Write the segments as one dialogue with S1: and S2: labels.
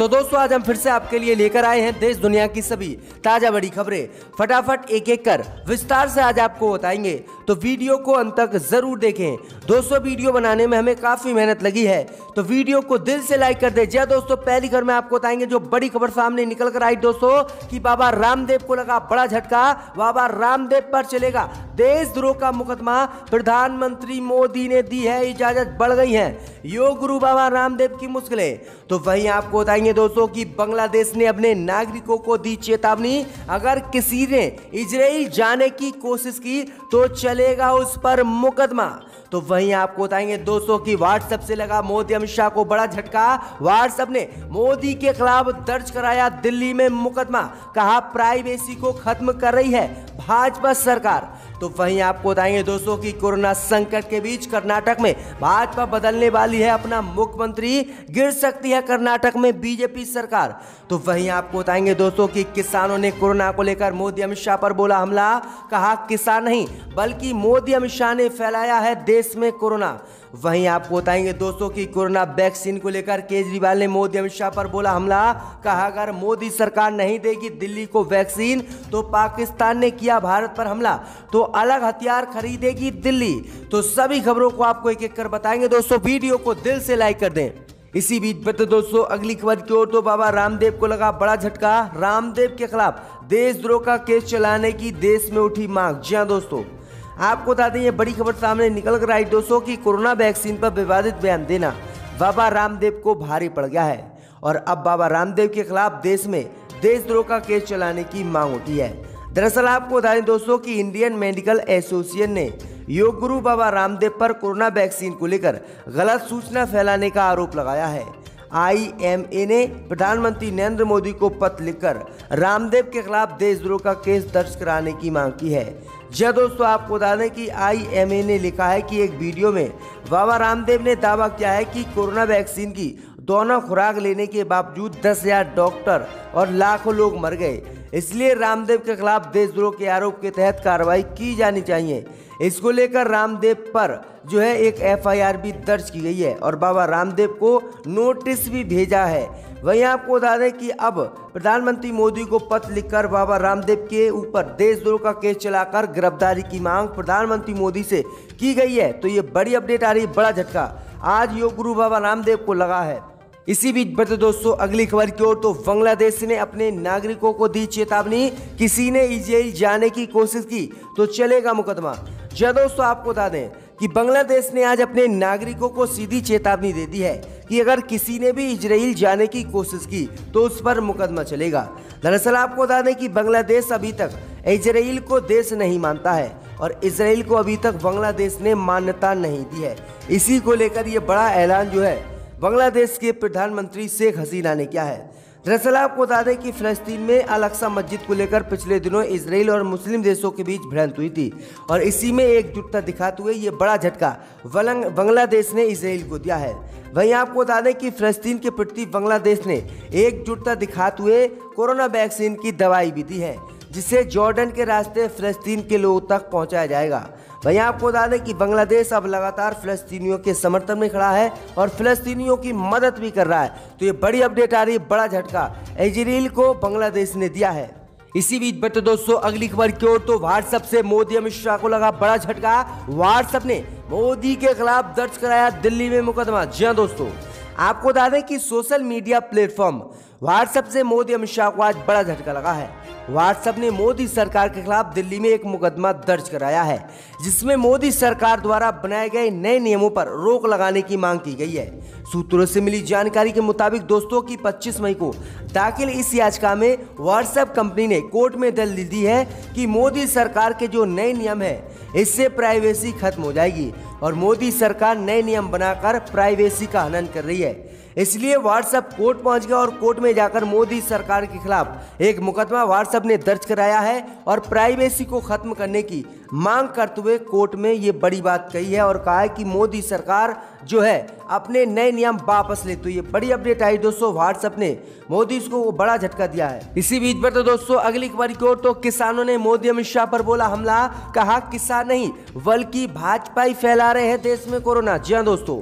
S1: तो दोस्तों आज हम फिर से आपके लिए लेकर आए हैं देश दुनिया की सभी ताजा बड़ी खबरें। फटाफट एक एक कर विस्तार से आज आपको बताएंगे, तो वीडियो को अंत तक जरूर देखें। दोस्तों वीडियो बनाने में हमें काफी मेहनत लगी है, तो वीडियो को दिल से लाइक कर दे। जी दोस्तों, पहली खबर में आपको बताएंगे जो बड़ी खबर सामने निकल कर आई दोस्तों कि बाबा रामदेव को लगा बड़ा झटका। बाबा रामदेव पर चलेगा देशद्रोह का मुकदमा, प्रधानमंत्री मोदी ने दी है इजाजत, बढ़ गई है योग गुरु बाबा रामदेव की मुश्किलें। तो वहीं आपको बताएंगे दोस्तों कि बांग्लादेश ने अपने नागरिकों को दी चेतावनी, अगर किसी ने इजराइल जाने की कोशिश की तो चलेगा उस पर मुकदमा। तो वहीं आपको बताएंगे दोस्तों कि व्हाट्सएप से लगा मोदी अमित शाह को बड़ा झटका। व्हाट्सएप ने मोदी के खिलाफ दर्ज कराया दिल्ली में मुकदमा, कहा प्राइवेसी को खत्म कर रही है भाजपा सरकार। तो वहीं आपको बताएंगे दोस्तों कि कोरोना संकट के बीच कर्नाटक में भाजपा बदलने वाली है अपना मुख्यमंत्री, गिर सकती है कर्नाटक में बीजेपी सरकार। तो वहीं आपको बताएंगे दोस्तों कि किसानों ने कोरोना को लेकर मोदी अमित शाह पर बोला हमला, कहा किसान नहीं बल्कि मोदी अमित शाह ने फैलाया है देश में कोरोना। वहीं आपको बताएंगे दोस्तों कि कोरोना वैक्सीन को लेकर केजरीवाल ने मोदी अमित शाह पर बोला हमला, कहा अगर मोदी सरकार नहीं देगी दिल्ली को वैक्सीन तो पाकिस्तान ने किया भारत पर हमला तो अलग हथियार खरीदेगी दिल्ली। तो सभी खबरों को आपको एक एक कर बताएंगे दोस्तों, वीडियो को दिल से लाइक कर दें। इसी बीच में तो दोस्तों अगली खबर की ओर, तो बाबा रामदेव को लगा बड़ा झटका। रामदेव के खिलाफ देशद्रोह का केस चलाने की देश में उठी मांग। जी हां दोस्तों, आपको बता दें ये बड़ी खबर सामने निकल कर आई दोस्तों कि कोरोना वैक्सीन पर विवादित बयान देना बाबा रामदेव को भारी पड़ गया है और अब बाबा रामदेव के खिलाफ देश में देशद्रोह का केस चलाने की मांग उठी है। दरअसल आपको बता दें दोस्तों कि इंडियन मेडिकल एसोसिएशन ने योग गुरु बाबा रामदेव पर कोरोना वैक्सीन को लेकर गलत सूचना फैलाने का आरोप लगाया है। IMA ने प्रधानमंत्री नरेंद्र मोदी को पत्र लिखकर रामदेव के खिलाफ देशद्रोह का केस दर्ज कराने की मांग की है। जी दोस्तों, आपको बता दें कि IMA ने लिखा है कि एक वीडियो में बाबा रामदेव ने दावा किया है कि कोरोना वैक्सीन की दोनों खुराक लेने के बावजूद 10,000 डॉक्टर और लाखों लोग मर गए, इसलिए रामदेव के खिलाफ देशद्रोह के आरोप के तहत कार्रवाई की जानी चाहिए। इसको लेकर रामदेव पर जो है एक FIR भी दर्ज की गई है और बाबा रामदेव को नोटिस भी भेजा है। वहीं आपको बता दें कि अब प्रधानमंत्री मोदी को पत्र लिखकर बाबा रामदेव के ऊपर देशद्रोह का केस चलाकर गिरफ्तारी की मांग प्रधानमंत्री मोदी से की गई है। तो ये बड़ी अपडेट आ रही है, बड़ा झटका आज योग गुरु बाबा रामदेव को लगा है। इसी बीच बढ़ते दोस्तों अगली खबर की ओर, तो बांग्लादेश ने अपने नागरिकों को दी चेतावनी, किसी ने इजराइल जाने की कोशिश की तो चलेगा मुकदमा। जी दोस्तों, आपको बता दें कि बांग्लादेश ने आज अपने नागरिकों को सीधी चेतावनी दे दी है कि अगर किसी ने भी इजराइल जाने की कोशिश की तो उस पर मुकदमा चलेगा। दरअसल आपको बता दें कि बांग्लादेश अभी तक इजराइल को देश नहीं मानता है और इजराइल को अभी तक बांग्लादेश ने मान्यता नहीं दी है। इसी को लेकर ये बड़ा ऐलान जो है बांग्लादेश के प्रधानमंत्री शेख हसीना ने किया है। दरअसल आपको बता दें कि फिलिस्तीन में अल-अक्सा मस्जिद को लेकर पिछले दिनों इजराइल और मुस्लिम देशों के बीच भिड़ंत हुई थी और इसी में एकजुटता दिखाते हुए ये बड़ा झटका बांग्लादेश ने इजराइल को दिया है। वहीं आपको बता दें कि फिलिस्तीन के प्रति बांग्लादेश ने एकजुटता दिखाते हुए कोरोना वैक्सीन की दवाई भी दी है, जिसे जॉर्डन के रास्ते फिलिस्तीन के लोगों तक पहुंचाया जाएगा। वहीं आपको बता दें कि बांग्लादेश अब लगातार फिलिस्तीनियों के समर्थन में खड़ा है और फिलिस्तीनियों की मदद भी कर रहा है। तो ये बड़ी अपडेट आ रही है, बड़ा झटका इजराइल को बांग्लादेश ने दिया है। इसी बीच बढ़ते दोस्तों अगली खबर की ओर, तो व्हाट्सएप से मोदी अमित शाह को लगा बड़ा झटका। व्हाट्सएप ने मोदी के खिलाफ दर्ज कराया दिल्ली में मुकदमा। जी हां दोस्तों, आपको बता दें कि सोशल मीडिया प्लेटफॉर्म व्हाट्सएप से मोदी अमित शाह को आज बड़ा झटका लगा है। व्हाट्सएप ने मोदी सरकार के खिलाफ दिल्ली में एक मुकदमा दर्ज कराया है, जिसमें मोदी सरकार द्वारा बनाए गए नए नियमों पर रोक लगाने की मांग की गई है। सूत्रों से मिली जानकारी के मुताबिक दोस्तों की 25 मई को दाखिल इस याचिका में व्हाट्सएप कंपनी ने कोर्ट में दलील दी है कि मोदी सरकार के जो नए नियम है इससे प्राइवेसी खत्म हो जाएगी और मोदी सरकार नए नियम बनाकर प्राइवेसी का हनन कर रही है। इसलिए व्हाट्सएप कोर्ट पहुंच गया और कोर्ट में जाकर मोदी सरकार के खिलाफ एक मुकदमा व्हाट्सएप ने दर्ज कराया है और प्राइवेसी को खत्म करने की मांग करते हुए कोर्ट में ये बड़ी बात कही है और कहा है कि मोदी सरकार जो है अपने नए नियम वापस ले। तो ये बड़ी अपडेट आई दोस्तों, व्हाट्सएप ने मोदी को बड़ा झटका दिया है। इसी बीच पर तो दोस्तों अगली खबर की ओर, तो किसानों ने मोदी अमित शाह पर बोला हमला, कहा किसान नहीं बल्कि भाजपा ही फैला रहे हैं देश में कोरोना। जी हां दोस्तों,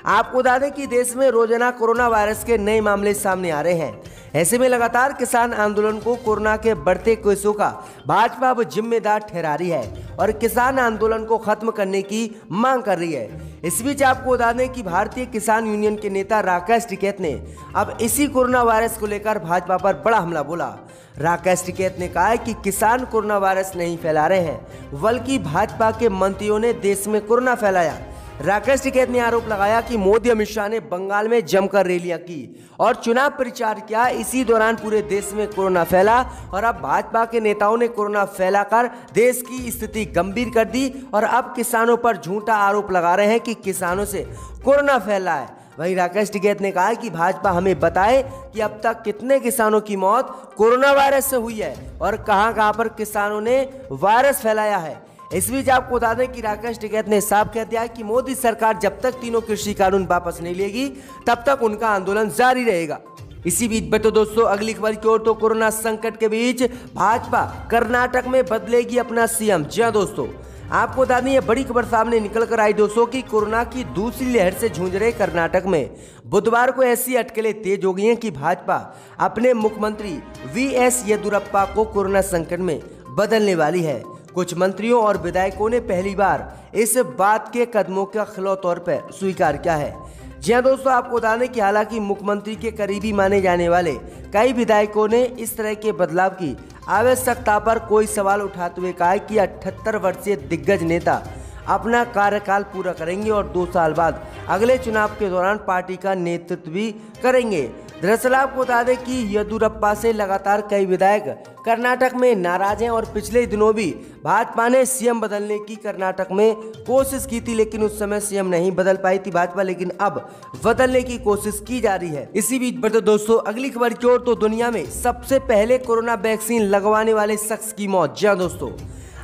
S1: आपको बता दें कि देश में रोजाना कोरोना वायरस के नए मामले सामने आ रहे हैं। ऐसे में लगातार किसान आंदोलन को कोरोना के बढ़ते केसों का भाजपा अब जिम्मेदार ठहरा रही है और किसान आंदोलन को खत्म करने की मांग कर रही है। इस बीच आपको बता दें कि भारतीय किसान यूनियन के नेता राकेश टिकैत ने अब इसी कोरोना वायरस को लेकर भाजपा पर बड़ा हमला बोला। राकेश टिकैत ने कहा है कि किसान कोरोना वायरस नहीं फैला रहे हैं, बल्कि भाजपा के मंत्रियों ने देश में कोरोना फैलाया। राकेश टिकैत ने आरोप लगाया कि मोदी अमित शाह ने बंगाल में जमकर रैलियां की और चुनाव प्रचार किया। इसी दौरान पूरे देश में कोरोना फैला और अब भाजपा के नेताओं ने कोरोना फैलाकर देश की स्थिति गंभीर कर दी और अब किसानों पर झूठा आरोप लगा रहे हैं कि किसानों से कोरोना फैला है। वहीं राकेश टिकैत ने कहा कि भाजपा हमें बताए कि अब तक कितने किसानों की मौत कोरोना वायरस से हुई है और कहां पर किसानों ने वायरस फैलाया है। इस बीच आपको बता दें कि राकेश टिकैत ने साफ कह दिया कि मोदी सरकार जब तक तीनों कृषि कानून वापस नहीं लेगी तब तक उनका आंदोलन जारी रहेगा। इसी बीच बतो दोस्तों अगली खबर की ओर, तो कोरोना संकट के बीच भाजपा कर्नाटक में बदलेगी अपना सीएम। जी हां दोस्तों, आपको बता दें ये बड़ी खबर सामने निकल कर आई दोस्तों कि कोरोना की दूसरी लहर से जूझ रहे कर्नाटक में बुधवार को ऐसी अटकलें तेज हो गई हैं कि भाजपा अपने मुख्यमंत्री वीएस येदियुरप्पा को कोरोना संकट में बदलने वाली है। कुछ मंत्रियों और विधायकों ने पहली बार इस बात के कदमों का खिलौने तौर पर स्वीकार किया है। जी हां दोस्तों, आपको बता दें कि हालांकि मुख्यमंत्री के करीबी माने जाने वाले कई विधायकों ने इस तरह के बदलाव की आवश्यकता पर कोई सवाल उठाते हुए कहा कि 78 वर्षीय दिग्गज नेता अपना कार्यकाल पूरा करेंगे और 2 साल बाद अगले चुनाव के दौरान पार्टी का नेतृत्व भी करेंगे। दरअसल आपको बता दें कि येदियुरप्पा से लगातार कई विधायक कर्नाटक में नाराज हैं और पिछले दिनों भी भाजपा ने सीएम बदलने की कर्नाटक में कोशिश की थी, लेकिन उस समय सीएम नहीं बदल पाई थी भाजपा, लेकिन अब बदलने की कोशिश की जा रही है। इसी बीच बढ़ते दोस्तों अगली खबर की ओर, तो दुनिया में सबसे पहले कोरोना वैक्सीन लगवाने वाले शख्स की मौत। जी हां दोस्तों,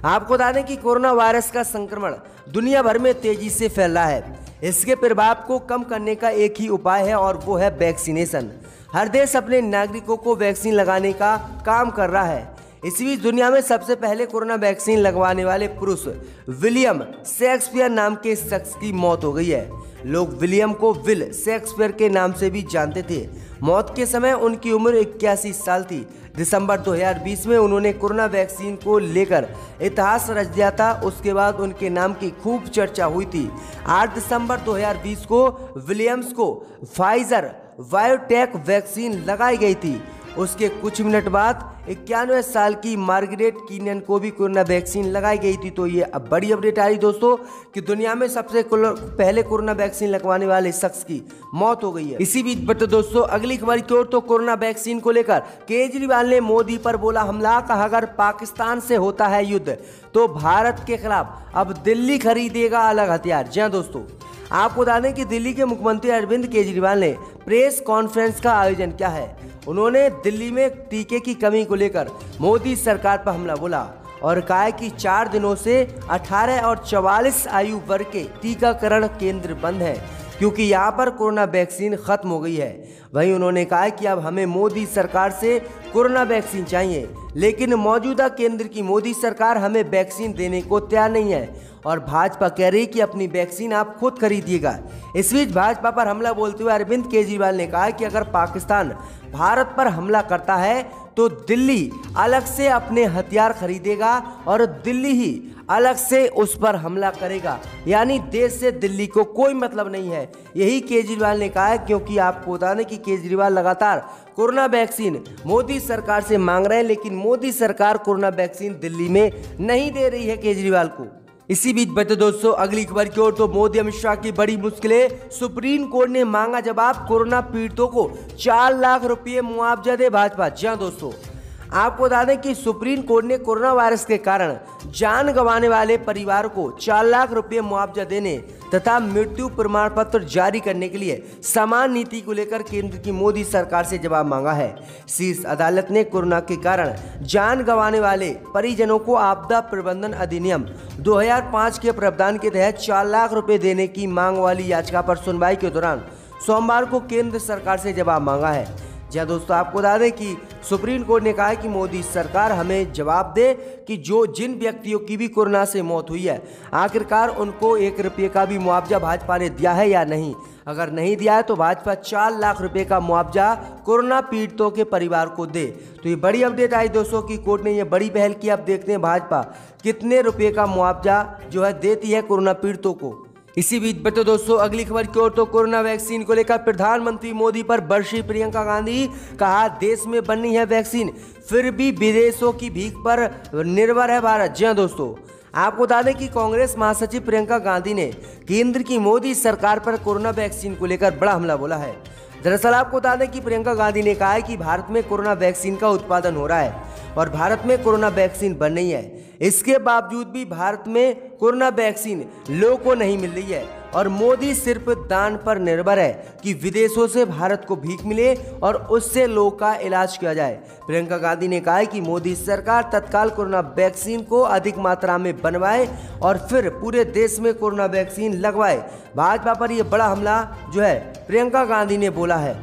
S1: आपको बता दें कि कोरोना वायरस का संक्रमण दुनिया भर में तेजी से फैल रहा है। इसके प्रभाव को कम करने का एक ही उपाय है और वो है वैक्सीनेशन। हर देश अपने नागरिकों को वैक्सीन लगाने का काम कर रहा है। इसी बीच दुनिया में सबसे पहले कोरोना वैक्सीन लगवाने वाले पुरुष विलियम शेक्सपियर नाम के शख्स की मौत हो गई है। लोग विलियम को विल शेक्सपियर के नाम से भी जानते थे। मौत के समय उनकी उम्र 81 साल थी। दिसंबर 2020 में उन्होंने कोरोना वैक्सीन को लेकर इतिहास रच दिया था। उसके बाद उनके नाम की खूब चर्चा हुई थी। 8 दिसंबर 2020 को विलियम्स को फाइजर बायोटेक वैक्सीन लगाई गई थी। उसके कुछ मिनट बाद 91 साल की मार्गरेट कीनन को भी कोरोना वैक्सीन लगाई गई थी। तो ये अब बड़ी अपडेट आ रही दोस्तों कि दुनिया में सबसे पहले कोरोना वैक्सीन लगवाने वाले शख्स की मौत हो गई है। इसी बीच बट दोस्तों अगली खबर की ओर, तो कोरोना वैक्सीन को लेकर केजरीवाल ने मोदी पर बोला हमला। कहा अगर पाकिस्तान से होता है युद्ध तो भारत के खिलाफ अब दिल्ली खरीदेगा अलग हथियार। जी हां दोस्तों, आपको बता दें कि दिल्ली के मुख्यमंत्री अरविंद केजरीवाल ने प्रेस कॉन्फ्रेंस का आयोजन किया है। उन्होंने दिल्ली में टीके की कमी को लेकर मोदी सरकार पर हमला बोला और कहा कि 4 दिनों से 18 और 44 आयु वर्ग के टीकाकरण केंद्र बंद हैं क्योंकि यहाँ पर कोरोना वैक्सीन खत्म हो गई है। वहीं उन्होंने कहा कि अब हमें मोदी सरकार से कोरोना वैक्सीन चाहिए, लेकिन मौजूदा केंद्र की मोदी सरकार हमें वैक्सीन देने को तैयार नहीं है और भाजपा कह रही कि अपनी वैक्सीन आप खुद खरीदिएगा। इस बीच भाजपा पर हमला बोलते हुए अरविंद केजरीवाल ने कहा कि अगर पाकिस्तान भारत पर हमला करता है तो दिल्ली अलग से अपने हथियार खरीदेगा और दिल्ली ही अलग से उस पर हमला करेगा, यानी देश से दिल्ली को कोई मतलब नहीं है। यही केजरीवाल ने कहा है, क्योंकि आपको बता दें कि केजरीवाल लगातार कोरोना वैक्सीन मोदी सरकार से मांग रहे हैं, लेकिन मोदी सरकार कोरोना वैक्सीन दिल्ली में नहीं दे रही है केजरीवाल को। इसी बीच बचे दोस्तों अगली खबर की ओर, तो मोदी अमित शाह की बड़ी मुश्किलें। सुप्रीम कोर्ट ने मांगा जवाब, कोरोना पीड़ितों को 4 लाख रुपए मुआवजा दे भाजपा। जी हां दोस्तों, आपको बता दें कि सुप्रीम कोर्ट ने कोरोना वायरस के कारण जान गंवाने वाले परिवार को 4 लाख रुपए मुआवजा देने तथा मृत्यु प्रमाण पत्र जारी करने के लिए समान नीति को लेकर केंद्र की मोदी सरकार से जवाब मांगा है। शीर्ष अदालत ने कोरोना के कारण जान गंवाने वाले परिजनों को आपदा प्रबंधन अधिनियम 2005 के प्रावधान के तहत 4 लाख रुपए देने की मांग वाली याचिका पर सुनवाई के दौरान सोमवार को केंद्र सरकार से जवाब मांगा है। जी दोस्तों, आपको बता दें कि सुप्रीम कोर्ट ने कहा है कि मोदी सरकार हमें जवाब दे कि जिन व्यक्तियों की भी कोरोना से मौत हुई है आखिरकार उनको 1 रुपये का भी मुआवजा भाजपा ने दिया है या नहीं। अगर नहीं दिया है तो भाजपा 4 लाख रुपए का मुआवजा कोरोना पीड़ितों के परिवार को दे। तो ये बड़ी अपडेट आई दोस्तों की कोर्ट ने ये बड़ी पहल की। अब देखते हैं भाजपा कितने रुपए का मुआवजा जो है देती है कोरोना पीड़ितों को। इसी बीच बढ़ते दोस्तों अगली खबर की ओर। तो कोरोना वैक्सीन को लेकर प्रधानमंत्री मोदी पर बरसी प्रियंका गांधी। कहा देश में बननी है वैक्सीन फिर भी विदेशों की भीख पर निर्भर है भारत। जी हां दोस्तों, आपको बता दें कि कांग्रेस महासचिव प्रियंका गांधी ने केंद्र की मोदी सरकार पर कोरोना वैक्सीन को लेकर बड़ा हमला बोला है। दरअसल आपको बता दें कि प्रियंका गांधी ने कहा है कि भारत में कोरोना वैक्सीन का उत्पादन हो रहा है और भारत में कोरोना वैक्सीन बन रही है। इसके बावजूद भी भारत में कोरोना वैक्सीन लोगों को नहीं मिल रही है और मोदी सिर्फ दान पर निर्भर है कि विदेशों से भारत को भीख मिले और उससे लोगों का इलाज किया जाए। प्रियंका गांधी ने कहा है कि मोदी सरकार तत्काल कोरोना वैक्सीन को अधिक मात्रा में बनवाए और फिर पूरे देश में कोरोना वैक्सीन लगवाए। भाजपा पर यह बड़ा हमला जो है प्रियंका गांधी ने बोला है।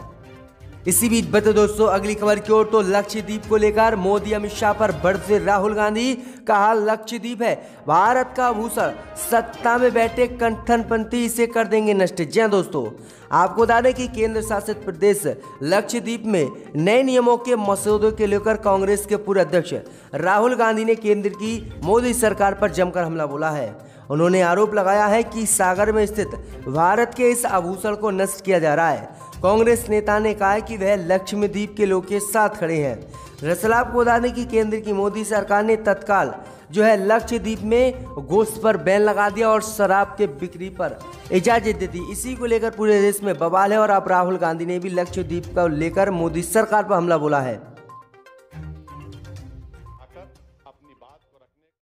S1: इसी बीच बता दोस्तों अगली खबर की ओर। तो लक्षद्वीप को लेकर मोदी अमित शाह पर बरसे राहुल गांधी। कहा लक्षद्वीप है भारत का आभूषण, सत्ता में बैठे कट्टरपंथी इसे कर देंगे नष्ट। जी हां दोस्तों, आपको बता दें कि केंद्र शासित प्रदेश लक्षद्वीप में नए नियमों के मसौदे के लेकर कांग्रेस के पूर्व अध्यक्ष राहुल गांधी ने केंद्र की मोदी सरकार पर जमकर हमला बोला है। उन्होंने आरोप लगाया है कि सागर में स्थित भारत के इस आभूषण को नष्ट किया जा रहा है। कांग्रेस नेता ने कहा कि वह लक्षद्वीप के लोगों के साथ खड़े हैं। दरअसल आपको बता दें कि केंद्र की मोदी सरकार ने तत्काल जो है लक्षद्वीप में गोश्त पर बैन लगा दिया और शराब के बिक्री पर इजाजत दे दी। इसी को लेकर पूरे देश में बवाल है और अब राहुल गांधी ने भी लक्षद्वीप को लेकर मोदी सरकार पर हमला बोला है।